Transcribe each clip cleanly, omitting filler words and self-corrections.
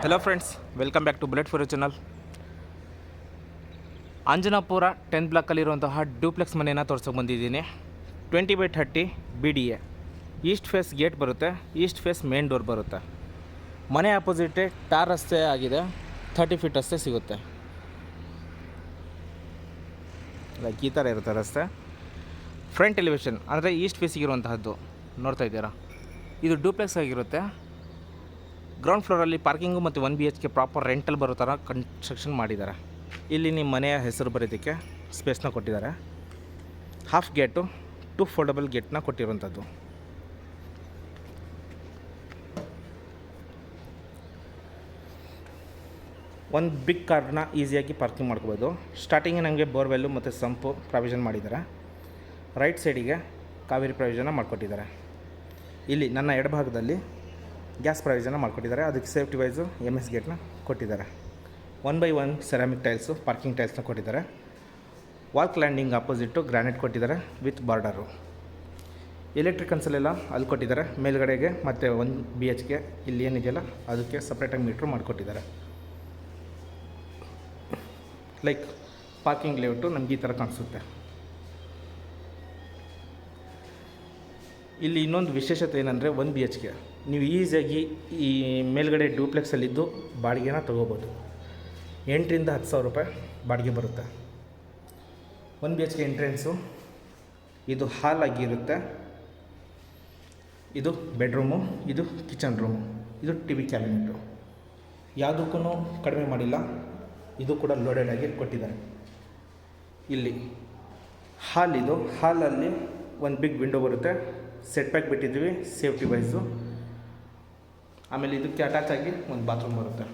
Hello friends, welcome back to bullet for channel. Anjanapura 10th ಬ್ಲಾಕಲ್ಲಿರುವಂತಹ duplex ಮನೆಯನ್ನು ತೋರ್ಸೋಕೆ ಬಂದಿದ್ದೀನಿ. 20/30 BDA. ಈಸ್ಟ್ ಫೇಸ್ ಗೇಟ್ ಬರುತ್ತೆ, ಈಸ್ಟ್ ಫೇಸ್ ಮೇನ್ ಡೋರ್ ಬರುತ್ತೆ. ಮನೆ ಆಪೋಸಿಟೇ ಟಾರ್ ರಸ್ತೆ ಆಗಿದೆ, 30 ಫೀಟ್ ರಸ್ತೆ ಸಿಗುತ್ತೆ. ಲೈಕ್ ಈ ಥರ ಇರುತ್ತೆ ರಸ್ತೆ. ಫ್ರಂಟ್ ಎಲಿವೇಷನ್ ಅಂದರೆ ಈಸ್ಟ್ ಫೇಸಿಗಿರುವಂತಹದ್ದು ನೋಡ್ತಾ ಇದ್ದೀರಾ. ಇದು ಡ್ಯೂಪ್ಲೆಕ್ಸ್ ಆಗಿರುತ್ತೆ. ಗ್ರೌಂಡ್ ಫ್ಲೋರಲ್ಲಿ ಪಾರ್ಕಿಂಗು ಮತ್ತು 1 BHK ಪ್ರಾಪರ್ ರೆಂಟಲ್ ಬರೋ ಥರ ಕನ್ಸ್ಟ್ರಕ್ಷನ್ ಮಾಡಿದ್ದಾರೆ. ಇಲ್ಲಿ ನಿಮ್ಮ ಮನೆಯ ಹೆಸರು ಬರೋದಕ್ಕೆ ಸ್ಪೇಸ್ನ ಕೊಟ್ಟಿದ್ದಾರೆ. ಹಾಫ್ ಗೇಟು 2 ಫೋಲ್ಡಬಲ್ ಗೇಟ್ನ ಕೊಟ್ಟಿರುವಂಥದ್ದು. ಒಂದು ಬಿಗ್ ಕಾರ್ನ ಈಸಿಯಾಗಿ ಪಾರ್ಕಿಂಗ್ ಮಾಡ್ಕೋಬೋದು. ಸ್ಟಾರ್ಟಿಂಗ್ ನಮಗೆ ಬೋರ್ವೆಲ್ಲು ಮತ್ತು ಸಂಪು ಪ್ರಾವಿಷನ್ ಮಾಡಿದ್ದಾರೆ. ರೈಟ್ ಸೈಡಿಗೆ ಕಾವೇರಿ ಪ್ರಾವಿಷನ್ನ ಮಾಡಿಕೊಟ್ಟಿದ್ದಾರೆ. ಇಲ್ಲಿ ನನ್ನ ಎಡಭಾಗದಲ್ಲಿ ಗ್ಯಾಸ್ ಪ್ರಾವಿಷನ್ನ ಮಾಡಿಕೊಟ್ಟಿದ್ದಾರೆ. ಅದಕ್ಕೆ ಸೇಫ್ಟಿ ವೈಸು MS ಗೇಟ್ನ ಕೊಟ್ಟಿದ್ದಾರೆ. 1/1 ಸೆರಾಮಿಕ್ ಟೈಲ್ಸು ಪಾರ್ಕಿಂಗ್ ಟೈಲ್ಸ್ನ ಕೊಟ್ಟಿದ್ದಾರೆ. ವಾಲ್ಕ್ ಲ್ಯಾಂಡಿಂಗ್ ಆಪೋಸಿಟ್ಟು ಗ್ರಾನೈಟ್ ಕೊಟ್ಟಿದ್ದಾರೆ ವಿತ್ ಬಾರ್ಡರು. ಎಲೆಕ್ಟ್ರಿಕನ್ಸಲ್ಲೆಲ್ಲ ಅಲ್ಲಿ ಕೊಟ್ಟಿದ್ದಾರೆ ಮೇಲ್ಗಡೆಗೆ, ಮತ್ತು 1 BHK ಇಲ್ಲಿ ಏನಿದೆಯಲ್ಲ ಅದಕ್ಕೆ ಸಪ್ರೇಟಾಗಿ ಮೀಟ್ರು ಮಾಡಿಕೊಟ್ಟಿದ್ದಾರೆ. ಲೈಕ್ ಪಾರ್ಕಿಂಗ್ ಲೇಔಟು ನಮ್ಗೆ ಈ ಥರ ಕಾಣಿಸುತ್ತೆ. ಇಲ್ಲಿ ಇನ್ನೊಂದು ವಿಶೇಷತೆ ಏನಂದರೆ 1 BHK ನೀವು ಈಸಿಯಾಗಿ ಈ ಮೇಲ್ಗಡೆ ಡ್ಯೂಪ್ಲೆಕ್ಸಲ್ಲಿದ್ದು ಬಾಡಿಗೆನ ತೊಗೋಬೋದು. 8,000 to 10,000 ರೂಪಾಯಿ ಬಾಡಿಗೆ ಬರುತ್ತೆ. 1 BHK ಎಂಟ್ರೆನ್ಸು ಇದು ಹಾಲ್ ಆಗಿರುತ್ತೆ. ಇದು ಬೆಡ್ರೂಮು, ಇದು ಕಿಚನ್ ರೂಮು, ಇದು TV ಕ್ಯಾಬಿನೆಟ್ಟು. ಯಾವುದಕ್ಕೂ ಕಡಿಮೆ ಮಾಡಿಲ್ಲ. ಇದು ಕೂಡ ಲೋಡೆಡ್ ಆಗಿ ಕೊಟ್ಟಿದ್ದಾರೆ. ಇಲ್ಲಿ ಹಾಲ್, ಇದು ಹಾಲಲ್ಲಿ ಒಂದು ಬಿಗ್ ವಿಂಡೋ ಬರುತ್ತೆ. ಸೆಟ್ ಬ್ಯಾಕ್ ಬಿಟ್ಟಿದ್ದೀವಿ ಸೇಫ್ಟಿ ವೈಸು. ಆಮೇಲೆ ಇದಕ್ಕೆ ಅಟ್ಯಾಚ್ ಆಗಿ ಒಂದು ಬಾತ್ರೂಮ್ ಬರುತ್ತೆ.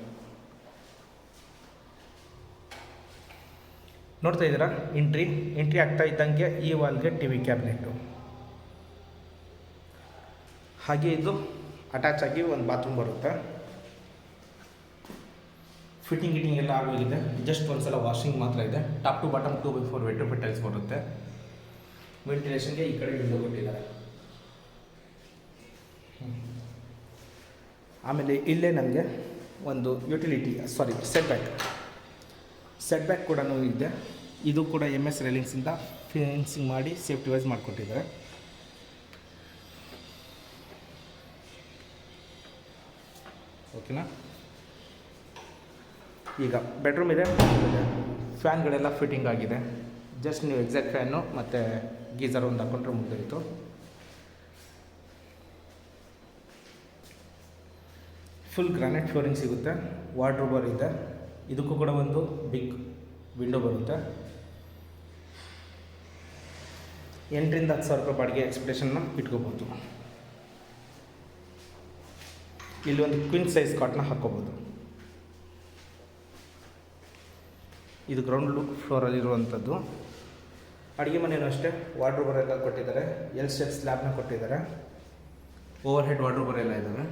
ನೋಡ್ತಾ ಇದ್ದೀರಾ, ಎಂಟ್ರಿ ಆಗ್ತಾ ಇದ್ದಂಗೆ ಈ ವಾಲ್ಗೆ TV ಕ್ಯಾಬಿನೆಟ್ಟು. ಹಾಗೆ ಇದು ಅಟ್ಯಾಚ್ ಆಗಿ ಒಂದು ಬಾತ್ರೂಮ್ ಬರುತ್ತೆ. ಫಿಟ್ಟಿಂಗ್ ಎಲ್ಲ ಆಗೋಗಿದೆ. ಜಸ್ಟ್ ಒಂದು ಸಲ ವಾಷಿಂಗ್ ಮಾತ್ರ ಇದೆ. ಟಾಪ್ ಟು ಬಾಟಮ್ 2/4 ವೆಟ್ರೋಫಿಟ್ ಟೈಲ್ಸ್ ಬರುತ್ತೆ. ವೆಂಟಿಲೇಷನ್ಗೆ ಈ ಕಡೆ ವಿಂಡೋ ಕೊಟ್ಟಿದ್ದಾರೆ. ಆಮೇಲೆ ಇಲ್ಲೇ ನಮಗೆ ಒಂದು ಸೆಟ್ ಬ್ಯಾಕ್ ಕೂಡ ಇದೆ. ಇದು ಕೂಡ MS ರೈಲಿಂಗ್ಸಿಂದ ಫೆನ್ಸಿಂಗ್ ಮಾಡಿ ಸೇಫ್ಟಿ ವೈಸ್ ಮಾಡಿಕೊಟ್ಟಿದ್ದಾರೆ. ಓಕೆನಾ. ಈಗ ಬೆಡ್ರೂಮ್ ಇದೆ, ಫ್ಯಾನ್ಗಳೆಲ್ಲ ಫಿಟ್ಟಿಂಗ್ ಆಗಿದೆ. ಜಸ್ಟ್ ನೀವು ಎಕ್ಸಾಕ್ಟ್ ಫ್ಯಾನು ಮತ್ತು ಗೀಝರ್ ಒಂದು ಹಾಕೊಂಡ್ರೆ ಮುಗಿದೋಯಿತು. ಫುಲ್ ಗ್ರಾನೈಟ್ ಫ್ಲೋರಿಂಗ್ ಸಿಗುತ್ತೆ. ವಾರ್ಡ್ರೋಬರ್ ಇದೆ. ಇದಕ್ಕೂ ಕೂಡ ಒಂದು ಬಿಗ್ ವಿಂಡೋ ಬರುತ್ತೆ. 8,000 to 10,000 ರೂಪಾಯಿ ಬಾಡಿಗೆ ಎಕ್ಸ್ಪೆಕ್ಟೇಷನ್ನ ಇಟ್ಕೋಬೋದು. ಇಲ್ಲಿ ಒಂದು ಕ್ವೀನ್ ಸೈಜ್ ಕಾಟ್ನ ಹಾಕ್ಕೋಬೋದು. ಇದು ಗ್ರೌಂಡ್ ಫ್ಲೋರಲ್ಲಿರುವಂಥದ್ದು. ಅಡುಗೆ ಮನೆಯೂ ಅಷ್ಟೇ ವಾರ್ಡ್ರೋಬರ್ ಎಲ್ಲ ಕೊಟ್ಟಿದ್ದಾರೆ. L ಶೇಪ್ ಸ್ಲ್ಯಾಬ್ನ ಕೊಟ್ಟಿದ್ದಾರೆ. ಓವರ್ ಹೆಡ್ ವಾರ್ಡ್ರೋಬರ್ ಎಲ್ಲ ಇದ್ದಾವೆ.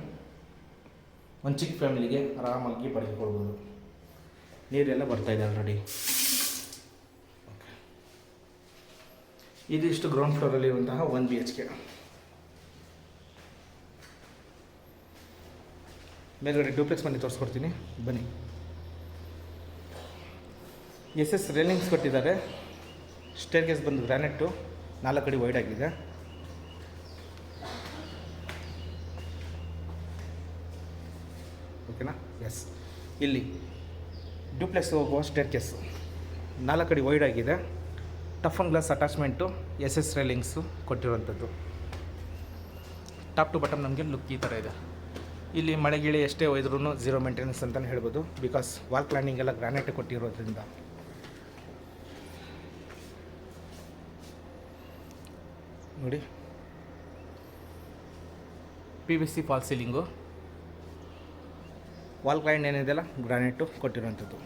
ಒಂದು ಚಿಕ್ಕ ಫ್ಯಾಮಿಲಿಗೆ ಆರಾಮಾಗಿ ಪಡೆದುಕೊಳ್ಬೋದು. ನೀರೆಲ್ಲ ಬರ್ತಾಯಿದೆ ಆಲ್ರೆಡಿ. ಓಕೆ, ಇದಿಷ್ಟು ಗ್ರೌಂಡ್ ಫ್ಲೋರಲ್ಲಿರುವಂತಹ 1 BHK. ಮೇಲ್ಗಡೆ ಡ್ಯೂಪ್ಲೆಕ್ಸ್ ಮನೆ ತೋರಿಸ್ಕೊಡ್ತೀನಿ ಬನ್ನಿ. SS ರೇಲಿಂಗ್ಸ್ ಕೊಟ್ಟಿದ್ದಾರೆ. ಸ್ಟೇರ್ ಕೇಸ್ ಬಂದು ಗ್ರಾನೈಟು 4 ಅಡಿ ವೈಡ್ ಆಗಿದೆ. ಓಕೆನಾ. ಎಸ್, ಇಲ್ಲಿ ಡ್ಯೂಪ್ಲೆಕ್ಸ್ ಹೋಗುವ ಸ್ಟೇರ್ ಕೇಸು 4 ಅಡಿ ವೈಡ್ ಆಗಿದೆ. Tough and glass attachment SS railings ಕೊಟ್ಟಿರುವಂಥದ್ದು. ಟಾಪ್ ಟು ಬಾಟಮ್ ನಮಗೆ ಲುಕ್ ಈ ಥರ ಇದೆ. ಇಲ್ಲಿ ಮಳೆ ಗಿಳಿ ಎಷ್ಟೇ ಒಯ್ದ್ರೂ 0 ಮೇಂಟೆನೆನ್ಸ್ ಅಂತಲೇ ಹೇಳ್ಬೋದು. ಬಿಕಾಸ್ ವಾಲ್ ಪ್ಲ್ಯಾನಿಂಗ್ ಎಲ್ಲ ಗ್ರಾನೈಟ್ ಕೊಟ್ಟಿರೋದ್ರಿಂದ. ನೋಡಿ, PVC ಫಾಲ್ ಸೀಲಿಂಗು, ವಾಲ್ ಕ್ಲೈಂಡ್ ಏನಿದೆಯಲ್ಲ ಗ್ರಾನೈಟು ಕೊಟ್ಟಿರುವಂಥದ್ದು.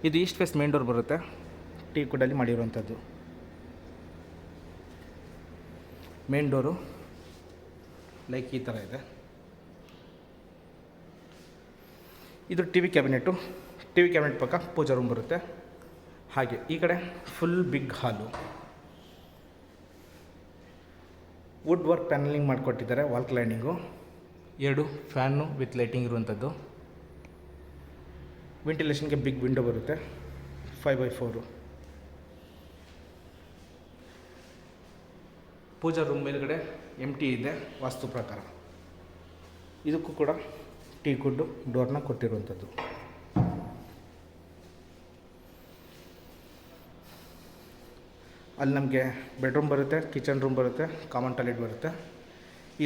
ಇದು ಈಸ್ಟ್ ಫೇಸ್ ಮೇನ್ ಡೋರ್ ಬರುತ್ತೆ. ಟೀ ಕುಡಲ್ಲಿ ಮಾಡಿರುವಂಥದ್ದು ಮೇನ್ ಡೋರು. ಲೈಕ್ ಈ ಥರ ಇದೆ. ಇದು TV ಕ್ಯಾಬಿನೆಟ್ ಪಕ್ಕ ಪೂಜಾ ರೂಮ್ ಬರುತ್ತೆ. ಹಾಗೆ ಈ ಕಡೆ ಫುಲ್ ಬಿಗ್ ಹಾಲು. ವುಡ್ ವರ್ಕ್ ಪ್ಯಾನಲಿಂಗ್ ಮಾಡಿಕೊಟ್ಟಿದ್ದಾರೆ. ವಾಲ್ ಕ್ಲೈಂಡಿಂಗು 2 ಫ್ಯಾನು ವಿತ್ ಲೈಟಿಂಗ್ ಇರುವಂಥದ್ದು. ವೆಂಟಿಲೇಷನ್ಗೆ ಬಿಗ್ ವಿಂಡೋ ಬರುತ್ತೆ 5x4. ಪೂಜಾ ರೂಮ್ ಮೇಲ್ಗಡೆ ಎಂಟಿ ಇದೆ ವಾಸ್ತು ಪ್ರಕಾರ. ಇದಕ್ಕೂ ಕೂಡ ಟೀ ಕುಡ್ ಡೋರ್ನ ಕೊಟ್ಟಿರುವಂಥದ್ದು. ಅಲ್ಲಿ ನಮಗೆ ಬೆಡ್ರೂಮ್ ಬರುತ್ತೆ, ಕಿಚನ್ ರೂಮ್ ಬರುತ್ತೆ, ಕಾಮನ್ ಟಾಯ್ಲೆಟ್ ಬರುತ್ತೆ.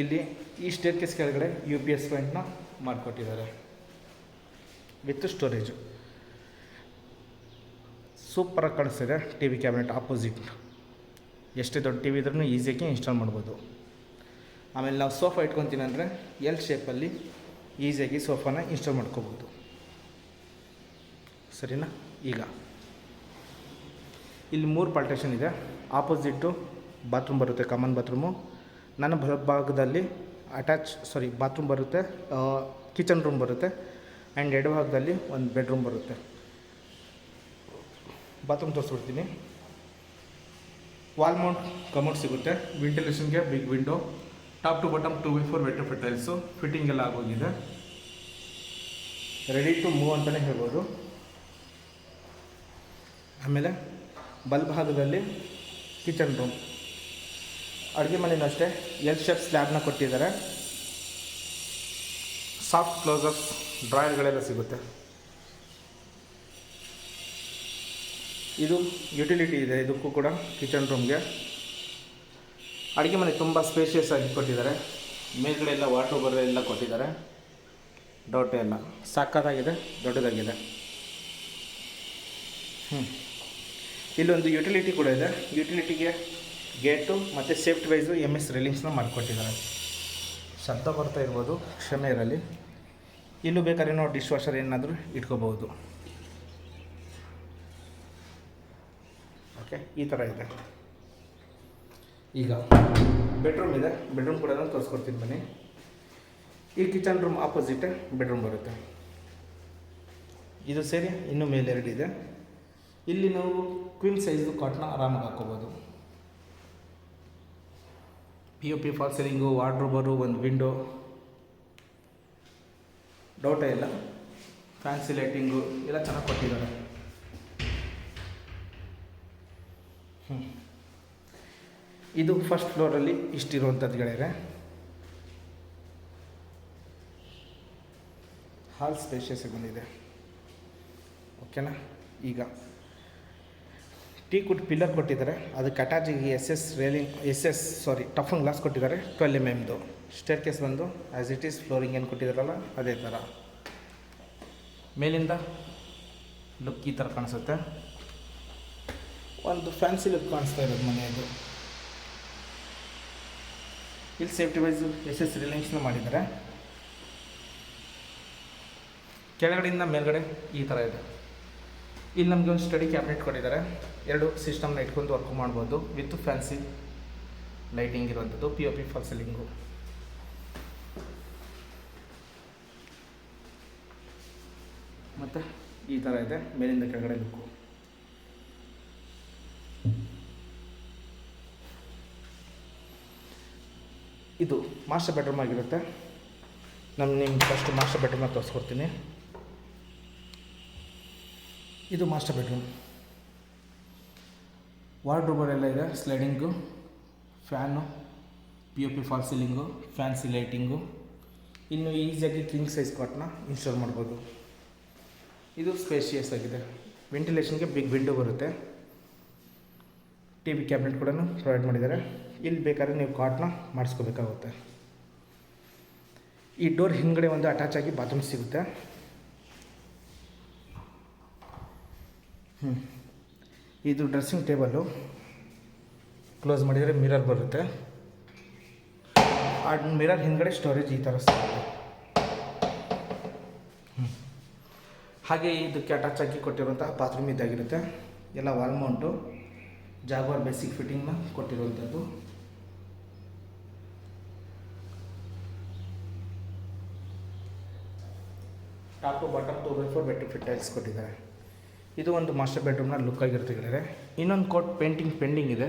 ಇಲ್ಲಿ ಈ ಸ್ಟೇರ್ಕೇಸ್ ಕೆಳಗಡೆ UPS ಪಾಯಿಂಟ್ನ ಮಾಡಿಕೊಟ್ಟಿದ್ದಾರೆ ವಿತ್ ಸ್ಟೋರೇಜು. ಸೂಪರಾಗಿ ಕಾಣಿಸ್ತಿದೆ. ಟಿ ವಿ ಕ್ಯಾಬಿನೆಟ್ ಆಪೋಸಿಟ್ ಎಷ್ಟೇ ದೊಡ್ಡ ಟಿ ವಿ ಇದ್ರೂ ಈಸಿಯಾಗಿ ಇನ್ಸ್ಟಾಲ್ ಮಾಡ್ಬೋದು. ಆಮೇಲೆ ನಾವು ಸೋಫಾ ಇಟ್ಕೊತೀನಿ ಅಂದರೆ ಎಲ್ ಶೇಪಲ್ಲಿ ಈಸಿಯಾಗಿ ಸೋಫಾನ ಇನ್ಸ್ಟಾಲ್ ಮಾಡ್ಕೋಬೋದು. ಸರಿನಾ? ಈಗ ಇಲ್ಲಿ 3 ಪಾರ್ಟೇಷನ್ ಇದೆ. ಆಪೋಸಿಟ್ಟು ಬಾತ್ರೂಮ್ ಬರುತ್ತೆ, ಕಾಮನ್ ಬಾತ್ರೂಮು. ನನ್ನ ಭಾಗದಲ್ಲಿ ಬಾತ್ರೂಮ್ ಬರುತ್ತೆ, ಕಿಚನ್ ರೂಮ್ ಬರುತ್ತೆ. ಆ್ಯಂಡ್ ಎಡಭಾಗದಲ್ಲಿ ಒಂದು ಬೆಡ್ರೂಮ್ ಬರುತ್ತೆ. ಬಾತ್ರೂಮ್ ತೋರಿಸ್ಬಿಡ್ತೀನಿ. ವಾಲ್ ಮೌಂಟ್ ಕಮೋಡ್ ಸಿಗುತ್ತೆ. ವೆಂಟಿಲೇಷನ್ಗೆ big window. Top to bottom 2x4 vitrified tiles. Fitting ಎಲ್ಲ ಆಗೋಗಿದೆ. ರೆಡಿ ಟು ಮೂವ್ ಅಂತಲೇ ಹೇಳ್ಬೋದು. ಆಮೇಲೆ ಬಲ್ಭಾಗದಲ್ಲಿ ಕಿಚನ್ ರೂಮ್. ಅಡುಗೆ ಮನೆಯೂ ಅಷ್ಟೇ ಎಲ್ ಶೇಪ್ ಸ್ಲ್ಯಾಬ್ನ ಕೊಟ್ಟಿದ್ದಾರೆ. ಸಾಫ್ಟ್ ಕ್ಲೋಸರ್ಸ್, ಡ್ರಾಯರ್ಗಳೆಲ್ಲ ಸಿಗುತ್ತೆ. ಇದು ಯುಟಿಲಿಟಿ ಇದೆ ಇದಕ್ಕೂ ಕೂಡ. ಕಿಚನ್ ರೂಮ್ಗೆ ಅಡುಗೆ ಮನೆ ತುಂಬ ಸ್ಪೇಷಿಯಸ್ ಆಗಿ ಕೊಟ್ಟಿದ್ದಾರೆ. ಮೇಲ್ಗಡೆ ಎಲ್ಲ ವಾಟರ್ ಎಲ್ಲ ಕೊಟ್ಟಿದ್ದಾರೆ. ಡೌಟೇ ಇಲ್ಲ, ಸಾಕಾಗಿದೆ, ದೊಡ್ಡದಾಗಿದೆ. ಇಲ್ಲೊಂದು ಯುಟಿಲಿಟಿ ಕೂಡ ಇದೆ. ಯುಟಿಲಿಟಿಗೆ ಗೇಟು ಮತ್ತು ಸೇಫ್ಟಿ ವೈಸು MS ರೇಲಿಂಗ್ಸ್ನ ಮಾಡಿಕೊಟ್ಟಿದ್ದಾರೆ. ಶಬ್ದ ಬರ್ತಾ ಇರ್ಬೋದು, ಕ್ಷಮೆ ಇರಲಿ. ಇಲ್ಲೂ ಬೇಕಾದ್ರೆ ನಾವು ಡಿಶ್ ವಾಷರ್ ಏನಾದರೂ ಇಟ್ಕೋಬೋದು. ಓಕೆ, ಈ ಥರ ಇದೆ. ಈಗ ಬೆಡ್ರೂಮ್ ಇದೆ. ಬೆಡ್ರೂಮ್ ಕೂಡ ನಾನು ತೋರಿಸ್ಕೊಡ್ತೀನಿ ಬನ್ನಿ. ಈ ಕಿಚನ್ ರೂಮ್ ಆಪೋಸಿಟೇ ಬೆಡ್ರೂಮ್ ಬರುತ್ತೆ. ಇದು ಸೇರಿ ಇನ್ನೂ ಮೇಲೆ 2 ಇದೆ. ಇಲ್ಲಿ ನಾವು ಕ್ವೀನ್ ಸೈಜು ಕಾಟ್ನ ಆರಾಮಾಗಿ ಹಾಕ್ಕೋಬೋದು. POP ಫಾಲ್ ಸೀಲಿಂಗು, ವಾರ್ಡ್ರೋಬರು, ಒಂದು ವಿಂಡೋ, ಡೌಟೇ ಇಲ್ಲ. ಫ್ಯಾನ್ಸಿ ಲೈಟಿಂಗು ಎಲ್ಲ ಚೆನ್ನಾಗಿ ಕೊಟ್ಟಿದ್ದಾರೆ. ಇದು ಫಸ್ಟ್ ಫ್ಲೋರಲ್ಲಿ ಇಷ್ಟಿರುವಂಥದ್ದು ಗೆಳೆಯರೆ. ಹಾಲ್ ಸ್ಪೇಷಿಯಸ್ ಬಂದಿದೆ. ಓಕೆನಾ? ಈಗ ಟೀ ಕುಡ್ ಪಿಲ್ಲರ್ ಕೊಟ್ಟಿದ್ದಾರೆ. ಅದಕ್ಕೆ ಅಟ್ಯಾಚಿಗೆ ಟಫನ್ ಗ್ಲಾಸ್ ಕೊಟ್ಟಿದ್ದಾರೆ 12 mm. ಸ್ಟೇರ್ ಕೇಸ್ ಬಂದು ಆ್ಯಸ್ ಇಟ್ ಈಸ್ ಫ್ಲೋರಿಂಗ್ ಏನು ಕೊಟ್ಟಿದ್ದಾರಲ್ಲ ಅದೇ ಥರ. ಮೇಲಿಂದ ಲುಕ್ ಈ ಥರ ಕಾಣಿಸುತ್ತೆ. ಒಂದು ಫ್ಯಾನ್ಸಿ ಲುಕ್ ಕಾಣಿಸ್ತಾ ಇರೋದು ಮನೆಯದು. ಇಲ್ಲಿ ಸೇಫ್ಟಿ ವೈಸು SS ರಿಲಿಂಗ್ಸ್ನ ಮಾಡಿದ್ದಾರೆ. ಕೆಳಗಡೆಯಿಂದ ಮೇಲ್ಗಡೆ ಈ ಥರ ಇದೆ. ಇಲ್ಲಿ ನಮಗೆ ಒಂದು ಸ್ಟಡಿ ಕ್ಯಾಬಿನೆಟ್ ಕೊಟ್ಟಿದ್ದಾರೆ. 2 ಸಿಸ್ಟಮ್ನ ಇಟ್ಕೊಂಡು ವರ್ಕ್ ಮಾಡ್ಬೋದು ವಿತ್ ಫ್ಯಾನ್ಸಿ ಲೈಟಿಂಗ್ ಇರುವಂಥದ್ದು. POP fall ceiling. ಮತ್ತು ಈ ಥರ ಇದೆ ಮೇಲಿಂದ ಕೆಳಗಡೆ ಲುಕ್ಕು. ಇದು ಮಾಸ್ಟರ್ ಬೆಡ್ರೂಮ್ ಆಗಿರುತ್ತೆ. ನಿಮ್ಗೆ ಫಸ್ಟ್ ಮಾಸ್ಟರ್ ಬೆಡ್ರೂಮ್ನ ತೋರಿಸ್ಕೊಡ್ತೀನಿ. ಇದು ಮಾಸ್ಟರ್ ಬೆಡ್ರೂಮ್. ವಾರ್ಡ್ರೋಬರೆಲ್ಲ ಇದೆ, sliding, fan, POP fall ceiling, fancy lighting. ಇನ್ನು ಈಸಿಯಾಗಿ ಕಿಂಗ್ ಸೈಜ್ ಕಾಟ್ನ ಇನ್ಸ್ಟಾಲ್ ಮಾಡ್ಬೋದು. ಇದು ಸ್ಪೇಷಿಯಸ್ ಆಗಿದೆ. ವೆಂಟಿಲೇಷನ್ಗೆ ಬಿಗ್ ವಿಂಡೋ ಬರುತ್ತೆ. TV ಕ್ಯಾಬಿನೆಟ್ ಕೂಡ ಪ್ರೊವೈಡ್ ಮಾಡಿದ್ದಾರೆ. ಇಲ್ಲಿ ಬೇಕಾದ್ರೆ ನೀವು ಕಾಟ್ನ ಮಾಡಿಸ್ಕೋಬೇಕಾಗುತ್ತೆ. ಈ ಡೋರ್ ಹಿಂದ್ಗಡೆ ಒಂದು ಅಟ್ಯಾಚ್ ಆಗಿ ಬಾತ್ರೂಮ್ ಸಿಗುತ್ತೆ. ಇದು ಡ್ರೆಸ್ಸಿಂಗ್ ಟೇಬಲ್ಲು. ಕ್ಲೋಸ್ ಮಾಡಿದರೆ ಮಿರರ್ ಬರುತ್ತೆ. ಆ ಮಿರರ್ ಹಿಂದ್ಗಡೆ ಸ್ಟೋರೇಜ್ ಈ ಥರ ಸಿಗುತ್ತೆ. ಹಾಗೆ ಇದಕ್ಕೆ ಅಟ್ಯಾಚ್ ಆಗಿ ಕೊಟ್ಟಿರುವಂತಹ ಬಾತ್ರೂಮ್ ಇದಾಗಿರುತ್ತೆ. ಎಲ್ಲ ವಾಲ್ ಮೌಂಟು, ಜಾಗ್ವಾರ್ ಬೇಸಿಕ್ ಫಿಟ್ಟಿಂಗ್ನ ಕೊಟ್ಟಿರುವಂಥದ್ದು. Top to bottom 2x4 vitrified tiles ಕೊಟ್ಟಿದ್ದಾರೆ. ಇದು ಒಂದು ಮಾಸ್ಟರ್ ಬೆಡ್ರೂಮ್ನ ಲುಕ್ ಆಗಿರುತ್ತೆ. ಇನ್ನೊಂದು ಕೋಟ್ ಪೇಂಟಿಂಗ್ ಪೆಂಡಿಂಗ್ ಇದೆ.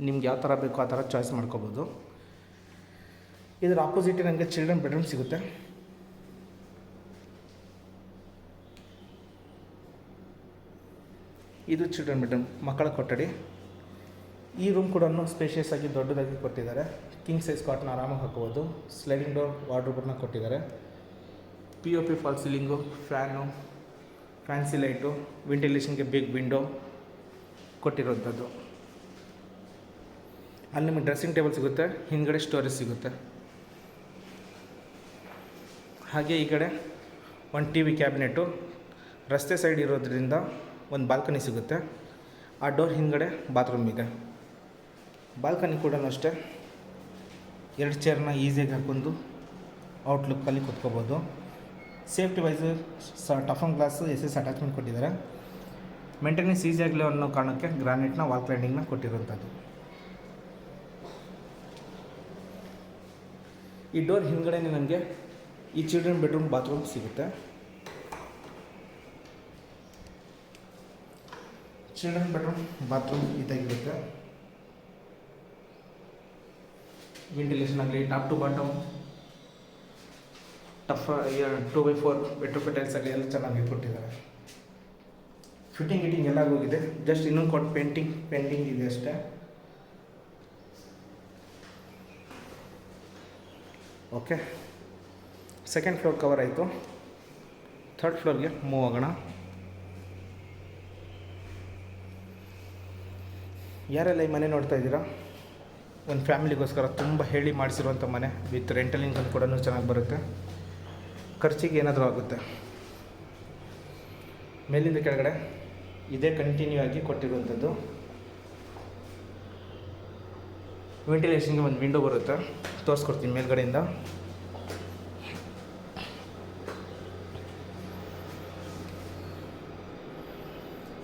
ನಿಮ್ಗೆ ಯಾವ ಥರ ಬೇಕೋ ಆ ಥರ ಚಾಯ್ಸ್ ಮಾಡ್ಕೋಬೋದು. ಇದರ ಆಪೋಸಿಟ್ ನನಗೆ ಚಿಲ್ಡ್ರನ್ ಬೆಡ್ರೂಮ್ ಸಿಗುತ್ತೆ. ಇದು ಚಿಲ್ಡ್ರನ್ ಬೆಡ್ರೂಮ್, ಮಕ್ಕಳ ಕೊಠಡಿ. ಈ ರೂಮ್ ಕೂಡ ಸ್ಪೇಷಿಯಸ್ ಆಗಿ ದೊಡ್ಡದಾಗಿ ಕೊಟ್ಟಿದ್ದಾರೆ. ಕಿಂಗ್ ಸೈಜ್ ಕಾಟ್ನ ಆರಾಮಾಗಿ ಹಾಕೋಬೋದು. ಸ್ಲೈಡಿಂಗ್ ಡೋರ್ ವಾರ್ಡ್ರೋಬನ್ನ ಕೊಟ್ಟಿದ್ದಾರೆ. POP fall ceiling, fan, fancy light, ವೆಂಟಿಲೇಷನ್ಗೆ ಬಿಗ್ ವಿಂಡೋ ಕೊಟ್ಟಿರೋಂಥದ್ದು. ಅಲ್ಲಿ ನಿಮಗೆ ಡ್ರೆಸ್ಸಿಂಗ್ ಟೇಬಲ್ ಸಿಗುತ್ತೆ, ಹಿಂದ್ಗಡೆ ಸ್ಟೋರೇಜ್ ಸಿಗುತ್ತೆ. ಹಾಗೆ ಈ ಕಡೆ ಒಂದು TV ಕ್ಯಾಬಿನೆಟು, ರಸ್ತೆ ಸೈಡ್ ಇರೋದ್ರಿಂದ ಒಂದು ಬಾಲ್ಕನಿ ಸಿಗುತ್ತೆ. ಆ ಡೋರ್ ಹಿಂದ್ಗಡೆ ಬಾತ್ರೂಮ್ ಇದೆ. ಬಾಲ್ಕನಿ ಕೂಡ ಅಷ್ಟೇ, 2 ಚೇರ್ನ ಈಸಿಯಾಗಿ ಹಾಕೊಂಡು ಔಟ್ಲುಕ್ಕಲ್ಲಿ ಕೂತ್ಕೋಬೋದು. Safety wise toughen glass SS attachment ಕೊಟ್ಟಿದ್ದಾರೆ. ಮೇಂಟೆನೆನ್ಸ್ ಈಸಿ ಆಗಲಿ ಅನ್ನೋ ಕಾರಣಕ್ಕೆ ಗ್ರಾನೈಟ್ನ ವಾಲ್ ಕ್ಲೈಂಡಿಂಗ್ನ ಕೊಟ್ಟಿರೋಂಥದ್ದು. ಈ ಡೋರ್ ಹಿಂದ್ಗಡೆ ನನಗೆ ಈ ಚಿಲ್ಡ್ರನ್ ಬೆಡ್ರೂಮ್ ಬಾತ್ರೂಮ್ ಸಿಗುತ್ತೆ. ಚಿಲ್ಡ್ರನ್ ಬೆಡ್ರೂಮ್ ಬಾತ್ರೂಮ್ ಇದಾಗಿರುತ್ತೆ. ವೆಂಟಿಲೇಷನ್ ಆಗಲಿ, top to bottom, tough 2x4 bedroom tiles ಆಗಲಿ ಎಲ್ಲ ಚೆನ್ನಾಗಿ ಕೊಟ್ಟಿದ್ದಾರೆ. ಫಿಟ್ಟಿಂಗ್ ಎಲ್ಲ ಹೋಗಿದೆ. ಜಸ್ಟ್ ಇನ್ನೊಂದು ಕೊಟ್ಟು ಪೇಂಟಿಂಗ್ ಇದೆ ಅಷ್ಟೇ. ಓಕೆ, ಸೆಕೆಂಡ್ ಫ್ಲೋರ್ ಕವರ್ ಆಯಿತು. ಥರ್ಡ್ ಫ್ಲೋರ್ಗೆ ಮೂವ್ ಆಗೋಣ. ಯಾರೆಲ್ಲ ಈ ಮನೆ ನೋಡ್ತಾ ಇದ್ದೀರಾ, ಒಂದು ಫ್ಯಾಮಿಲಿಗೋಸ್ಕರ ತುಂಬ ಹೇಳಿ ಮಾಡಿಸಿರುವಂಥ ಮನೆ. ವಿತ್ ರೆಂಟಲ್ ಇನ್ಕಮ್ ಕೂಡ ಚೆನ್ನಾಗಿ ಬರುತ್ತೆ. ಖರ್ಚಿಗೆ ಏನಾದರೂ ಆಗುತ್ತೆ. ಮೇಲಿಂದ ಕೆಳಗಡೆ ಇದೇ ಕಂಟಿನ್ಯೂ ಆಗಿ ಕೊಟ್ಟಿರುವಂಥದ್ದು. ವೆಂಟಿಲೇಷನ್ಗೆ ಒಂದು ವಿಂಡೋ ಬರುತ್ತೆ, ತೋರಿಸ್ಕೊಡ್ತೀನಿ ಮೇಲ್ಗಡೆಯಿಂದ.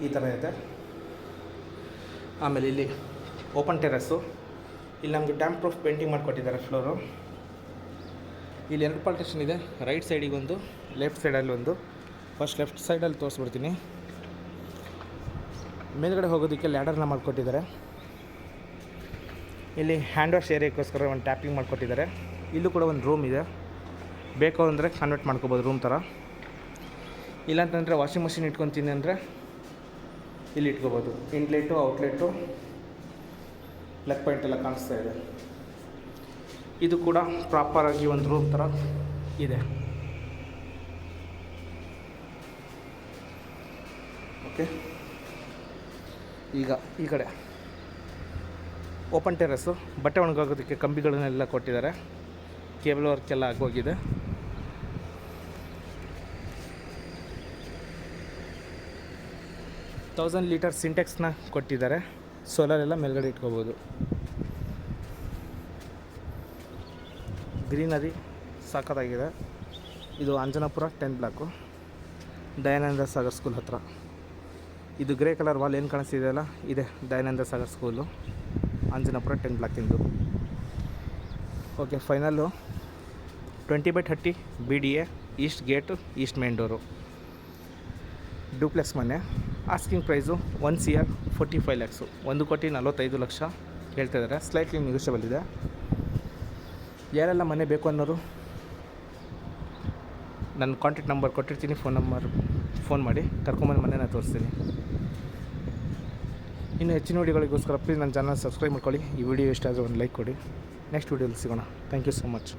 ಈ ಥರ ಇದೆ. ಆಮೇಲೆ ಇಲ್ಲಿ ಓಪನ್ ಟೆರಸ್ಸು. ಇಲ್ಲಿ ನಮಗೆ ಡ್ಯಾಮ್ ಪ್ರೂಫ್ ಪೇಂಟಿಂಗ್ ಮಾಡಿಕೊಟ್ಟಿದ್ದಾರೆ ಫ್ಲೋರು. ಇಲ್ಲಿ 2 ಪಾರ್ಟಿಷನ್ ಇದೆ, ರೈಟ್ ಸೈಡಿಗೆ ಒಂದು, ಲೆಫ್ಟ್ ಸೈಡಲ್ಲಿ ಒಂದು. ಫಸ್ಟ್ ಲೆಫ್ಟ್ ಸೈಡಲ್ಲಿ ತೋರಿಸ್ಬಿಡ್ತೀನಿ. ಮೇಲ್ಗಡೆ ಹೋಗೋದಕ್ಕೆ ಲ್ಯಾಡರ್ನ ಮಾಡಿಕೊಟ್ಟಿದ್ದಾರೆ. ಇಲ್ಲಿ ಹ್ಯಾಂಡ್ ವಾಶ್ ಏರಿಯಾಕ್ಕೋಸ್ಕರ ಒಂದು ಟ್ಯಾಪಿಂಗ್ ಮಾಡಿಕೊಟ್ಟಿದ್ದಾರೆ. ಇಲ್ಲೂ ಕೂಡ ಒಂದು ರೂಮ್ ಇದೆ, ಬೇಕು ಅಂದರೆ ಕನ್ವರ್ಟ್ ಮಾಡ್ಕೋಬೋದು ರೂಮ್ ಥರ. ಇಲ್ಲಾಂತಂದರೆ ವಾಷಿಂಗ್ ಮಷಿನ್ ಇಟ್ಕೊತೀನಿ ಅಂದರೆ ಇಲ್ಲಿ ಇಟ್ಕೋಬೋದು. ಇನ್ಲೆಟು, ಔಟ್ಲೆಟು, ಪ್ಲಗ್ ಪಾಯಿಂಟ್ ಎಲ್ಲ ಕಾಣಿಸ್ತಾ ಇದೆ. ಇದು ಕೂಡ ಪ್ರಾಪರಾಗಿ ಒಂದು ರೂಮ್ ಥರ ಇದೆ. ಓಕೆ, ಈಗ ಈ ಕಡೆ ಓಪನ್ ಟೆರಸ್ಸು. ಬಟ್ಟೆ ಒಣಗೋಗೋದಕ್ಕೆ ಕಂಬಿಗಳನ್ನೆಲ್ಲ ಕೊಟ್ಟಿದ್ದಾರೆ. ಕೇಬಲ್ ವರ್ಕ್ ಎಲ್ಲ ಆಗೋಗಿದೆ. ಥೌಸಂಡ್ ಲೀಟರ್ ಸಿಂಟೆಕ್ಸ್ನ ಕೊಟ್ಟಿದ್ದಾರೆ. ಸೋಲಾರ್ ಎಲ್ಲ ಮೇಲ್ಗಡೆ ಇಟ್ಕೋಬೋದು. ಗ್ರೀನರಿ ಸಾಕತ್ತಾಗಿದೆ. ಇದು ಅಂಜನಾಪುರ 10 ಬ್ಲಾಕು, ದಯಾನಂದ ಸಾಗರ್ ಸ್ಕೂಲ್ ಹತ್ರ. ಇದು ಗ್ರೇ ಕಲರ್ ವಾಲ್ ಏನು ಕಾಣಿಸ್ತಿದೆಯಲ್ಲ, ಇದೆ ದಯಾನಂದ ಸಾಗರ್ ಸ್ಕೂಲು, ಅಂಜನಾಪುರ 10 ಬ್ಲಾಕಿಂದು. Okay, final 20/30 BDA, east gate, east main door, duplex ಮನೆ. ಆಸ್ಕಿಂಗ್ ಪ್ರೈಸು 1,45 lakhs, 1,45 ಹೇಳ್ತಾಯಿದ್ದಾರೆ. ಸ್ಲೈಟ್ಲಿ ನೆಗೋಷಿಯಬಲ್ ಇದೆ. ಯಾರೆಲ್ಲ ಮನೆ ಬೇಕು ಅನ್ನೋರು ನನ್ನ ಕಾಂಟ್ಯಾಕ್ಟ್ ನಂಬರ್ ಕೊಟ್ಟಿರ್ತೀನಿ, ಫೋನ್ ಮಾಡಿ ಕರ್ಕೊಂಬಂದು ಮನೆನ ತೋರಿಸ್ತೀನಿ. ಇನ್ನು ಹೆಚ್ಚಿನ ವೀಡಿಯೋಗಳಿಗೋಸ್ಕರ ಪ್ಲೀಸ್ ನನ್ನ ಚಾನಲ್ ಸಬ್ಸ್ಕ್ರೈಬ್ ಮಾಡ್ಕೊಳ್ಳಿ. ಈ ವಿಡಿಯೋ ಇಷ್ಟ ಆದರೆ ಒಂದು ಲೈಕ್ ಕೊಡಿ. ನೆಕ್ಸ್ಟ್ ವೀಡಿಯೋಲಿ ಸಿಗೋಣ. Thank you so much.